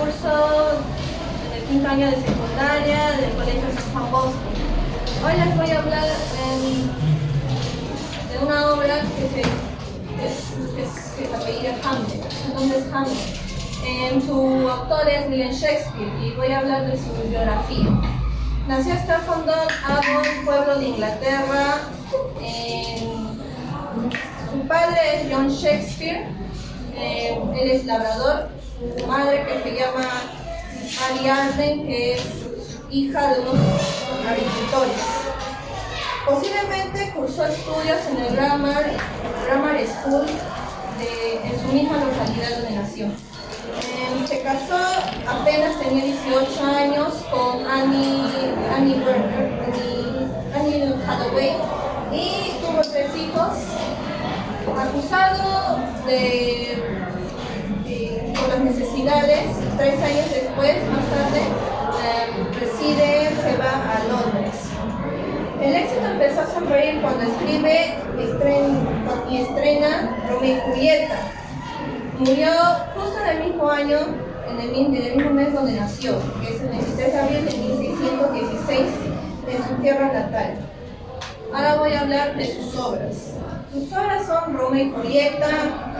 curso en el quinto año de secundaria del Colegio San Juan Bosco. Hoy les voy a hablar de una obra que se apellida Hamlet. Entonces, Hamlet. Su autor es William Shakespeare y voy a hablar de su biografía. Nació Stratford-on-Avon, pueblo de Inglaterra. Su padre es John Shakespeare. Él es labrador. Su madre, que se llama Mary Arden, que es hija de unos agricultores. Posiblemente cursó estudios en el Grammar School en su misma localidad donde nació. Se casó apenas tenía 18 años con Annie Hathaway y tuvo 3 hijos. Acusado por las necesidades, 3 años después, más tarde, se va a Londres. El éxito empezó a sonreír cuando estrena Romeo y Julieta. Murió justo en el mismo año, en el mismo mes donde nació, que es el 23 de abril de 1616, en su tierra natal. Ahora voy a hablar de sus obras. Sus obras son Romeo y Julieta,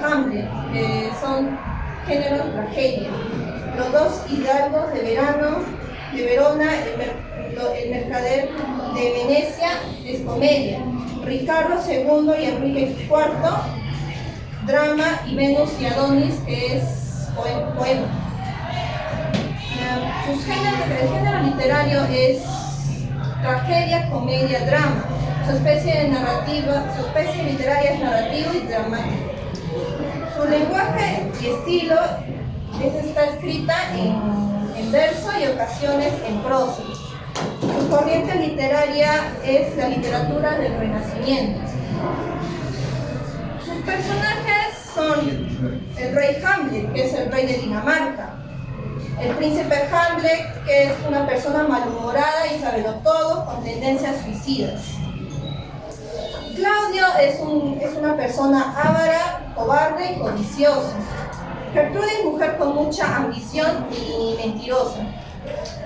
Hamlet, que son género tragedia. Los dos hidalgos de Verona, el mercader de Venecia, es comedia. Ricardo II y Enrique IV, drama, y Venus y Adonis, que es poema. El género literario es tragedia, comedia, drama. Su especie literaria es narrativo y dramático. Su lenguaje y estilo está escrita en verso y ocasiones en prosa. Su corriente literaria es la literatura del Renacimiento. Sus personajes son el rey Hamlet, que es el rey de Dinamarca; el príncipe Hamlet, que es una persona malhumorada y sabelotodo con tendencias suicidas; Claudio es una persona avara, cobarde y codiciosa; Gertrudis, mujer con mucha ambición y mentirosa;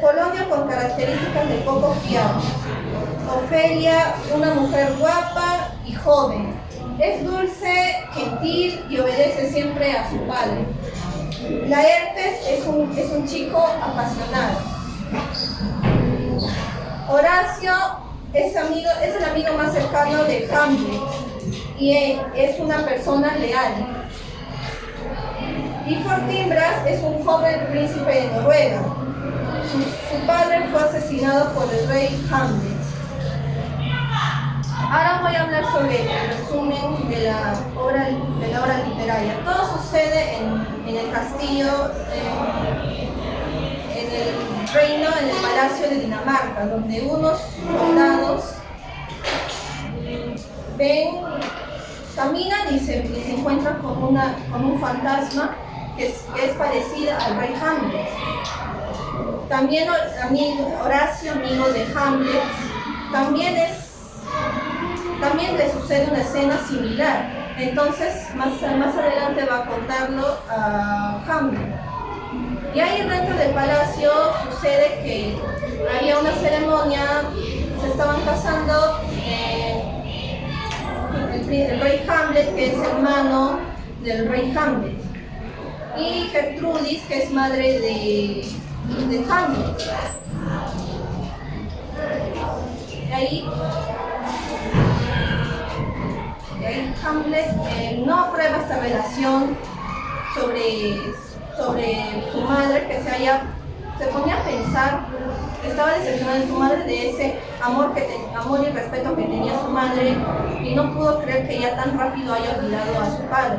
Polonio, con características de poco fiable; Ofelia, una mujer guapa y joven; es dulce, gentil y obedece siempre a su padre; Laertes es un chico apasionado; Horacio es el amigo más cercano de Hamlet y es una persona leal; y Fortinbras es un joven príncipe de Noruega. Su padre fue asesinado por el rey Hamlet. Ahora voy a hablar sobre el resumen de la obra literaria. Todo sucede en el castillo, en el reino, en el palacio de Dinamarca, donde unos soldados caminan y se encuentran con un fantasma que es parecida al rey Hamlet. También Horacio, amigo de Hamlet, también le sucede una escena similar. Entonces, más adelante va a contarlo a Hamlet. Y ahí dentro del palacio sucede que había una ceremonia, se estaban casando el rey Hamlet, que es hermano del rey Hamlet, y Gertrudis, que es madre de Hamlet. Y ahí Hamlet no aprueba esta relación sobre su madre, que se ponía a pensar, estaba decepcionada de su madre, de ese amor y respeto que tenía su madre, y no pudo creer que ya tan rápido haya olvidado a su padre.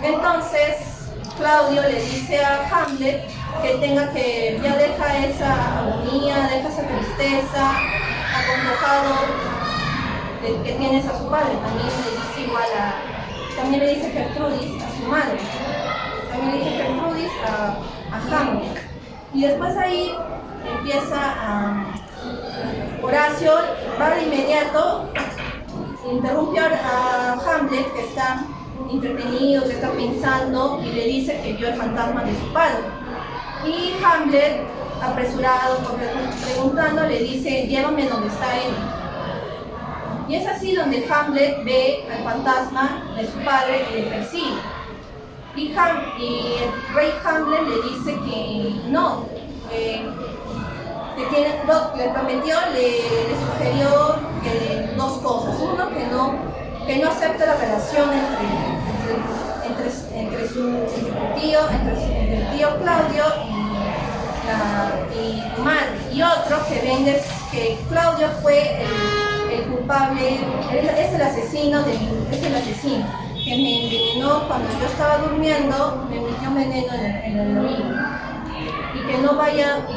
Entonces Claudio le dice a Hamlet que ya deja esa agonía, deja esa tristeza, acongojado que tienes a su padre. También le dice Gertrudis a su madre, también le dice Gertrudis a Hamlet. Y después ahí empieza Horacio va de inmediato, interrumpe a Hamlet, que está entretenido, que está pensando, y le dice que vio el fantasma de su padre. Y Hamlet, apresurado, preguntando, le dice, llévame donde está él. Y es así donde Hamlet ve al fantasma de su padre y le persigue. Y el rey Hamlet le dice que no, le prometió, le sugirió dos cosas. Uno, que no acepte la relación entre su tío Claudio y su madre. Y otro, que Claudio fue el culpable, es el asesino, que me envenenó cuando yo estaba durmiendo, me metió veneno en el oído. Y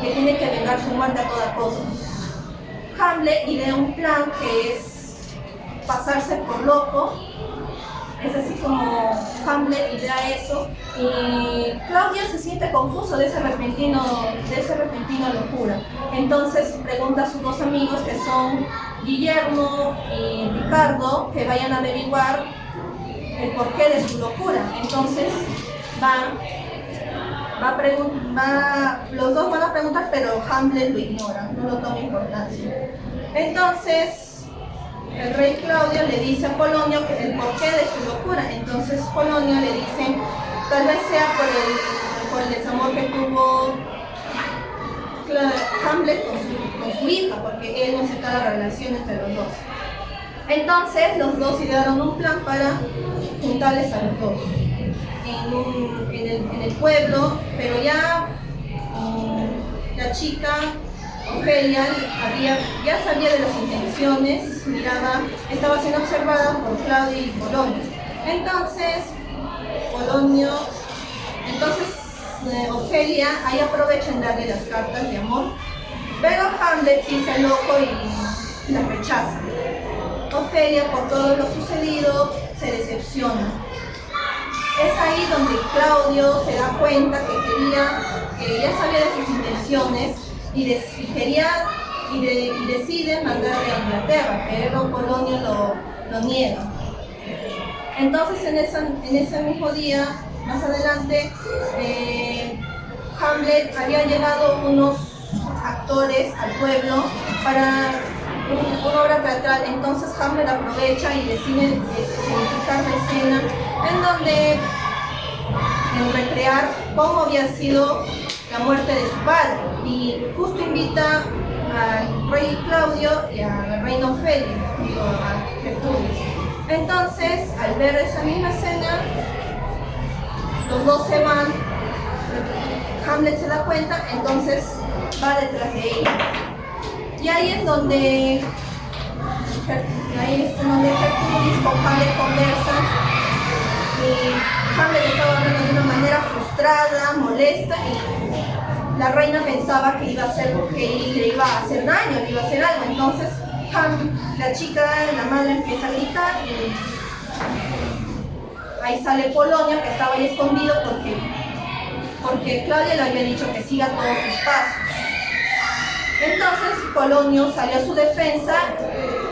que tiene que vengar su muerte a toda costa. Hamlet idea un plan que es pasarse por loco. Es así como Hamlet idea eso, y Claudio se siente confuso de esa repentina locura. Entonces pregunta a sus dos amigos, que son Guillermo y Ricardo, que vayan a averiguar el porqué de su locura. Entonces los dos van a preguntar, pero Hamlet lo ignora, no lo toma importancia. Entonces el rey Claudio le dice a Polonio que el porqué de su locura. Entonces Polonio le dice, tal vez sea por el desamor que tuvo Hamlet con su hija, porque él no acepta la relación entre los dos. Entonces los dos idearon un plan para juntarles a los dos en el pueblo, pero ya la chica Ofelia ya sabía de las intenciones, estaba siendo observada por Claudio y Polonio. Entonces Ofelia ahí aprovecha en darle las cartas de amor, pero Hamlet sí se enoja y las rechaza. Ofelia, por todo lo sucedido, se decepciona. Es ahí donde Claudio se da cuenta que ya sabía de sus intenciones y decide mandarle a Inglaterra, pero Polonio lo niega. Entonces en ese mismo día, más adelante, Hamlet había llegado unos actores al pueblo para una obra teatral. Entonces Hamlet aprovecha y decide significar la escena en donde recrear cómo había sido la muerte de su padre, y justo invita al rey Claudio y a la reina Ofelia, a Gertrudis. Entonces, al ver esa misma escena, los dos se van. Hamlet se da cuenta, entonces va detrás de ella. Y ahí es donde Gertrudis con Hamlet conversan, y Hamlet estaba hablando de una manera frustrada, molesta, y la reina pensaba que le iba a hacer daño, le iba a hacer algo. Entonces la chica, la madre, empieza a gritar, y ahí sale Polonio, que estaba ahí escondido porque Claudia le había dicho que siga todos sus pasos. Entonces Polonio salió a su defensa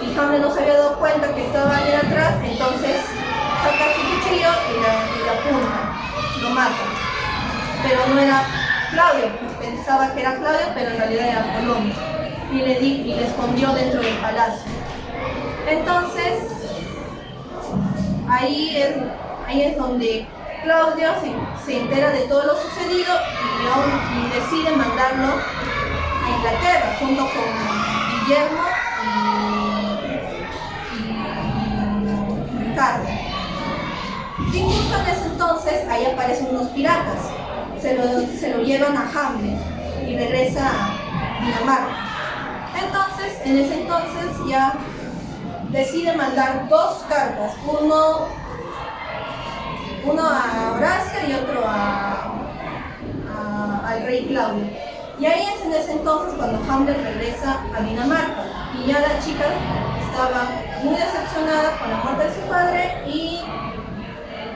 y Hamlet no se había dado cuenta que estaba ahí atrás. Entonces saca su cuchillo y la apunta, lo mata. Pero no era Claudio, pensaba que era Claudio, pero en realidad era Polonio, y le escondió dentro del palacio. Entonces ahí es donde Claudio se entera de todo lo sucedido y decide mandarlo a Inglaterra junto con Guillermo y Ricardo. Y justo en ese entonces ahí aparecen unos piratas, se lo llevan a Hamlet y regresa a Dinamarca. Entonces, en ese entonces ya decide mandar dos cartas, uno a Horacio y otro al rey Claudio. Y ahí es en ese entonces cuando Hamlet regresa a Dinamarca, y ya la chica estaba muy decepcionada con la muerte de su padre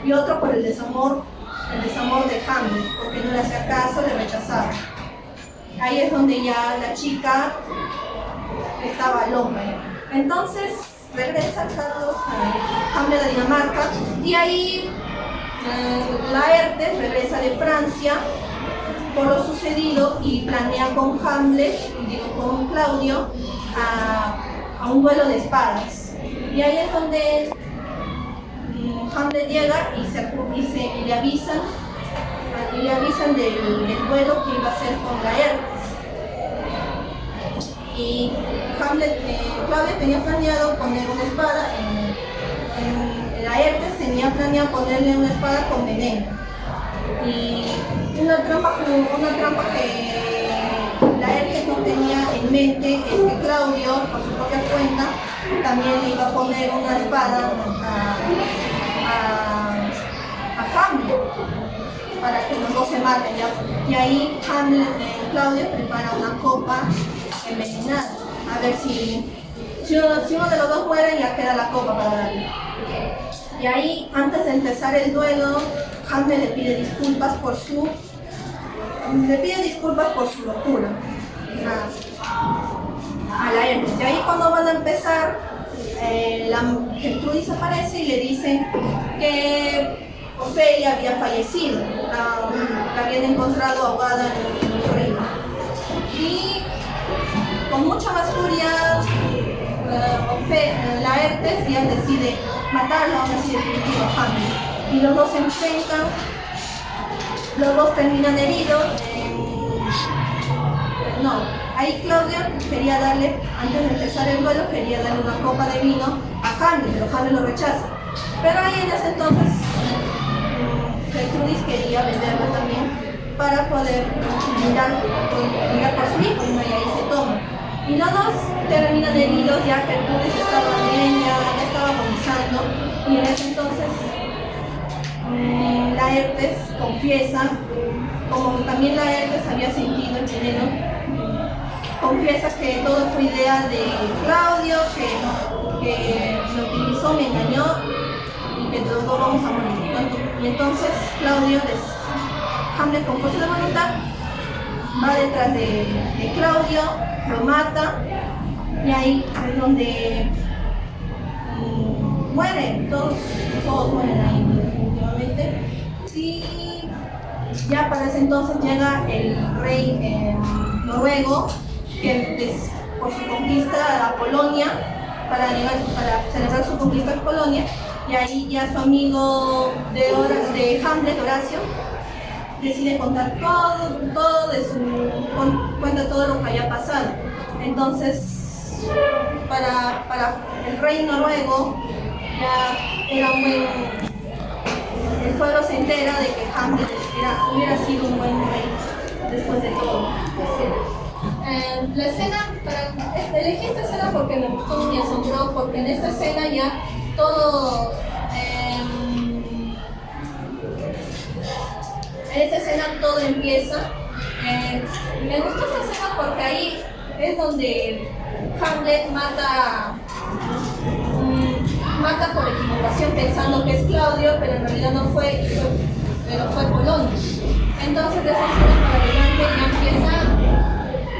y otro por el desamor de Hamlet, porque no le hacía caso, le rechazaba. Ahí es donde ya la chica estaba loca. Entonces regresa Hamlet a Dinamarca, y ahí Laertes regresa de Francia por lo sucedido y planea con con Claudio, a un duelo de espadas. Y ahí es donde Hamlet llega y le avisan del duelo que iba a hacer con Laertes. Y Claudio tenía planeado poner una espada en Laertes, tenía planeado ponerle una espada con veneno. Y una trampa que Laertes no tenía en mente es que Claudio, por su propia cuenta, también le iba a poner una espada a Hamlet, para que los dos se maten, ¿ya? Y ahí Claudio prepara una copa envenenada, a ver si uno de los dos muere, ya queda la copa para darle. Y ahí, antes de empezar el duelo, Hamlet le pide disculpas por su locura a Laertes. Y ahí, cuando van a empezar, Gertrudis aparece y le dice que Ofelia había fallecido, la habían encontrado ahogada en el río. Y con mucha más furia, Laertes ya decide matarlo, aún así definitivo a Hamlet. Y los dos se enfrentan, los dos terminan heridos. Ahí Claudio quería darle, antes de empezar el duelo, quería darle una copa de vino a Hamlet, pero Hamlet lo rechaza. Pero ahí en ese entonces Gertrudis quería venderla también para poder mirar por su hijo, y ahí se toma. Y los dos terminan heridos, ya Gertrudis estaba bien, ya estaba agonizando, y en ese entonces Laertes confiesa, como también Laertes había sentido el veneno, confiesa que todo fue idea de Claudio, que me utilizó, me engañó y que los dos vamos a morir, ¿no? Y entonces Hamlet, con fuerza de voluntad, va detrás de Claudio, lo mata, y ahí es donde mueren, todos mueren ahí definitivamente. Y ya para ese entonces llega el rey noruego, que por su conquista a Polonia, para celebrar su conquista a Polonia, y ahí ya su amigo de Hamlet, Horacio, decide contar cuenta todo lo que había pasado. Entonces, para el rey noruego, ya era el pueblo se entera de que Hamlet hubiera sido un buen rey después de todo. La escena, elegí esta escena porque me gustó, me asombró, porque en esta escena ya todo, en esta escena todo empieza. Me gustó esta escena porque ahí es donde Hamlet mata por equivocación pensando que es Claudio, pero en realidad no fue, pero fue Polonia. Entonces de esa escena para adelante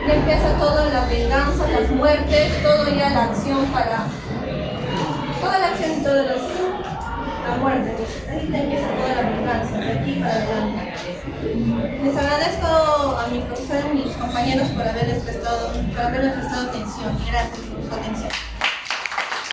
ya empieza toda la venganza, las muertes, toda la acción y toda la muerte. Ahí empieza toda la venganza, de aquí para adelante. Les agradezco a mi profesor y mis compañeros por haberme prestado atención. Gracias por su atención.